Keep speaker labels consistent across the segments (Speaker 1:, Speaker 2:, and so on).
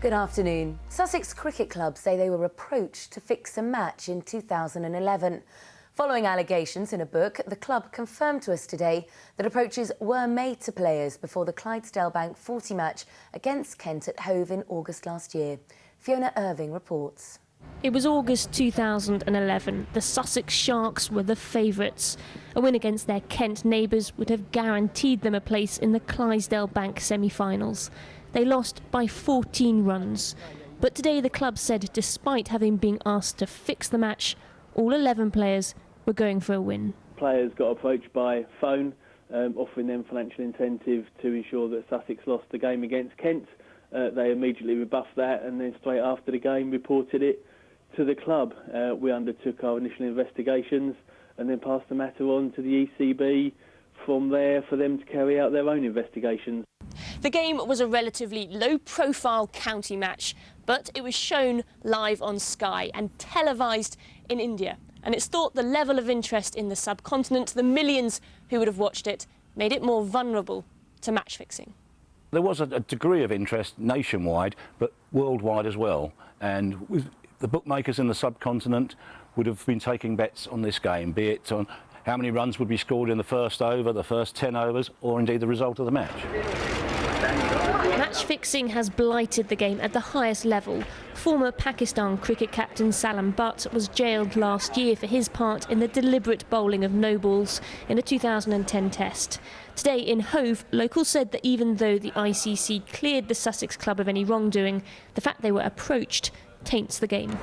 Speaker 1: Good afternoon. Sussex Cricket Club say they were approached to fix a match in 2011. Following allegations in a book, the club confirmed to us today that approaches were made to players before the Clydesdale Bank 40 match against Kent at Hove in August last year. Fiona Irving reports.
Speaker 2: It was August 2011. The Sussex Sharks were the favourites. A win against their Kent neighbours would have guaranteed them a place in the Clydesdale Bank semi-finals. They lost by 14 runs. But today the club said despite having been asked to fix the match, all 11 players were going for a win.
Speaker 3: Players got approached by phone, offering them financial incentive to ensure that Sussex lost the game against Kent. They immediately rebuffed that and then straight after the game reported it to the club. We undertook our initial investigations and then passed the matter on to the ECB from there for them to carry out their own investigations.
Speaker 2: The game was a relatively low-profile county match, but it was shown live on Sky and televised in India. And it's thought the level of interest in the subcontinent, the millions who would have watched it, made it more vulnerable to match fixing.
Speaker 4: There was a degree of interest nationwide, but worldwide as well. And the bookmakers in the subcontinent would have been taking bets on this game, be it on how many runs would be scored in the first over, the first 10 overs, or indeed the result of the match.
Speaker 2: Match fixing has blighted the game at the highest level. Former Pakistan cricket captain Salam Butt was jailed last year for his part in the deliberate bowling of no balls in a 2010 test. Today in Hove, locals said that even though the ICC cleared the Sussex club of any wrongdoing, the fact they were approached taints the game.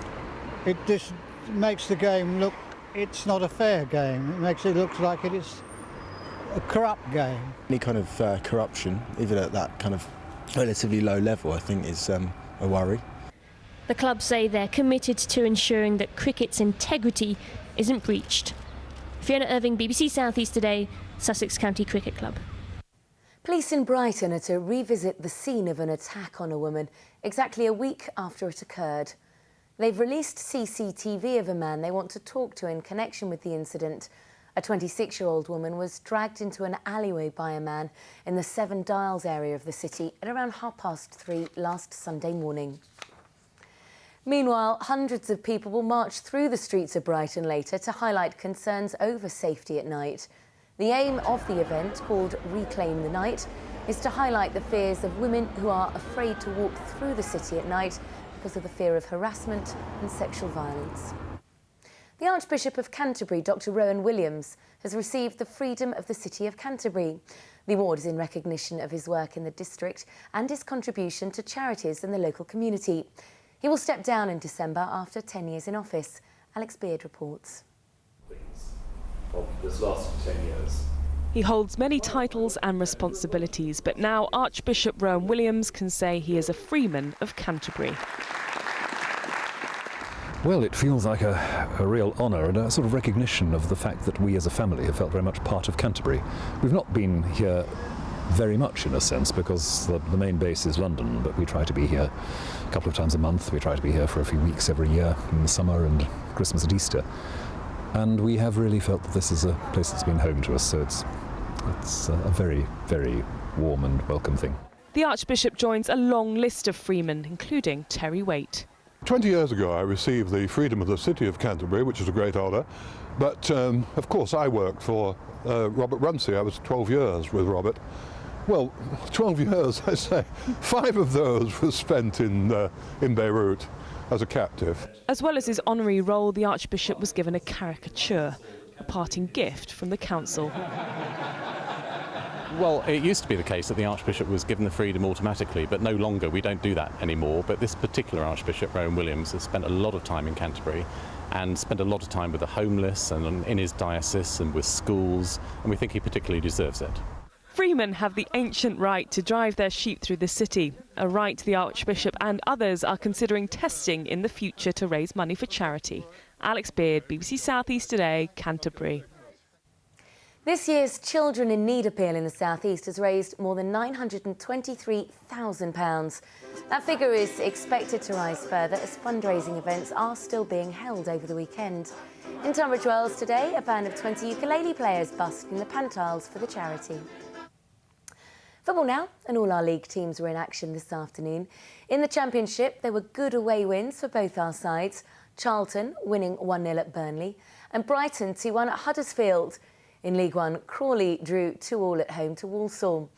Speaker 5: It just makes the game look, it's not a fair game. It makes it look like it is a corrupt game.
Speaker 6: Any kind of corruption, even at that kind of relatively low level, I think is a worry.
Speaker 2: The club say they're committed to ensuring that cricket's integrity isn't breached. Fiona Irving, BBC South East Today, Sussex County Cricket Club.
Speaker 1: Police in Brighton are to revisit the scene of an attack on a woman exactly a week after it occurred. They've released CCTV of a man they want to talk to in connection with the incident. A 26-year-old woman was dragged into an alleyway by a man in the Seven Dials area of the city at around 3:30 last Sunday morning. Meanwhile, hundreds of people will march through the streets of Brighton later to highlight concerns over safety at night. The aim of the event, called Reclaim the Night, is to highlight the fears of women who are afraid to walk through the city at night because of the fear of harassment and sexual violence. The Archbishop of Canterbury, Dr. Rowan Williams, has received the Freedom of the City of Canterbury. The award is in recognition of his work in the district and his contribution to charities in the local community. He will step down in December after 10 years in office. Alex Beard reports.
Speaker 7: Of this last 10 years.
Speaker 8: He holds many titles and responsibilities, but now Archbishop Rowan Williams can say he is a freeman of Canterbury.
Speaker 9: Well, it feels like a real honour and a sort of recognition of the fact that we as a family have felt very much part of Canterbury. We've not been here very much in a sense because the main base is London, but we try to be here a couple of times a month. We try to be here for a few weeks every year in the summer and Christmas and Easter. And we have really felt that this is a place that's been home to us, so it's a very, very warm and welcome thing.
Speaker 8: The Archbishop joins a long list of freemen, including Terry Waite.
Speaker 10: 20 years ago I received the Freedom of the City of Canterbury, which is a great honour, but of course I worked for Robert Rumsey. I was 12 years with Robert. Well, 12 years, I say, 5 of those were spent in Beirut as a captive.
Speaker 8: As well as his honorary role, the Archbishop was given a caricature, a parting gift from the council.
Speaker 7: Well, it used to be the case that the Archbishop was given the freedom automatically, but no longer. We don't do that anymore. But this particular Archbishop, Rowan Williams, has spent a lot of time in Canterbury and spent a lot of time with the homeless and in his diocese and with schools, and we think he particularly deserves it.
Speaker 8: Freemen have the ancient right to drive their sheep through the city, a right the Archbishop and others are considering testing in the future to raise money for charity. Alex Beard, BBC South East Today, Canterbury.
Speaker 1: This year's Children in Need appeal in the South East has raised more than £923,000. That figure is expected to rise further as fundraising events are still being held over the weekend. In Tunbridge Wells today, a band of 20 ukulele players busked in the Pantiles for the charity. Football now, and all our league teams were in action this afternoon. In the Championship, there were good away wins for both our sides. Charlton winning 1-0 at Burnley and Brighton 2-1 at Huddersfield. In League One, Crawley drew 2-2 at home to Walsall.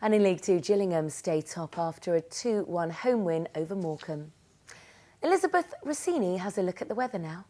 Speaker 1: And in League Two, Gillingham stayed top after a 2-1 home win over Morecambe. Elizabeth Rossini has a look at the weather now.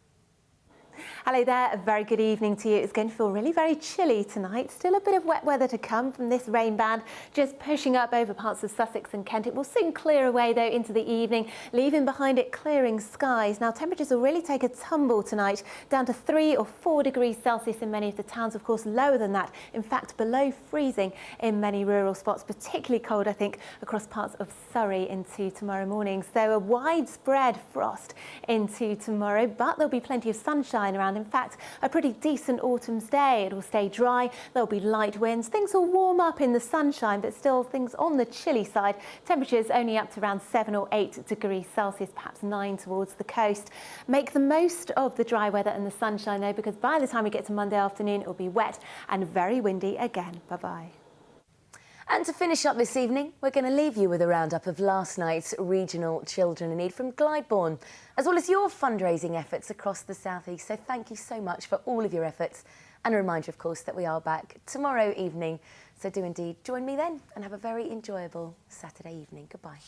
Speaker 11: Hello there, a very good evening to you. It's going to feel really very chilly tonight. Still a bit of wet weather to come from this rain band, just pushing up over parts of Sussex and Kent. It will soon clear away though into the evening, leaving behind it clearing skies. Now temperatures will really take a tumble tonight, down to 3 or 4 degrees Celsius in many of the towns, of course lower than that. In fact, below freezing in many rural spots, particularly cold I think across parts of Surrey into tomorrow morning. So a widespread frost into tomorrow, but there'll be plenty of sunshine around. In fact, a pretty decent autumn's day. It will stay dry, there'll be light winds. Things will warm up in the sunshine, but still things on the chilly side. Temperatures only up to around 7 or 8 degrees Celsius, perhaps 9 towards the coast. Make the most of the dry weather and the sunshine though, because by the time we get to Monday afternoon, it will be wet and very windy again. Bye-bye.
Speaker 1: And to finish up this evening, we're going to leave you with a roundup of last night's regional Children in Need from Glybourne, as well as your fundraising efforts across the South East. So thank you so much for all of your efforts. And a reminder, of course, that we are back tomorrow evening. So do indeed join me then and have a very enjoyable Saturday evening. Goodbye.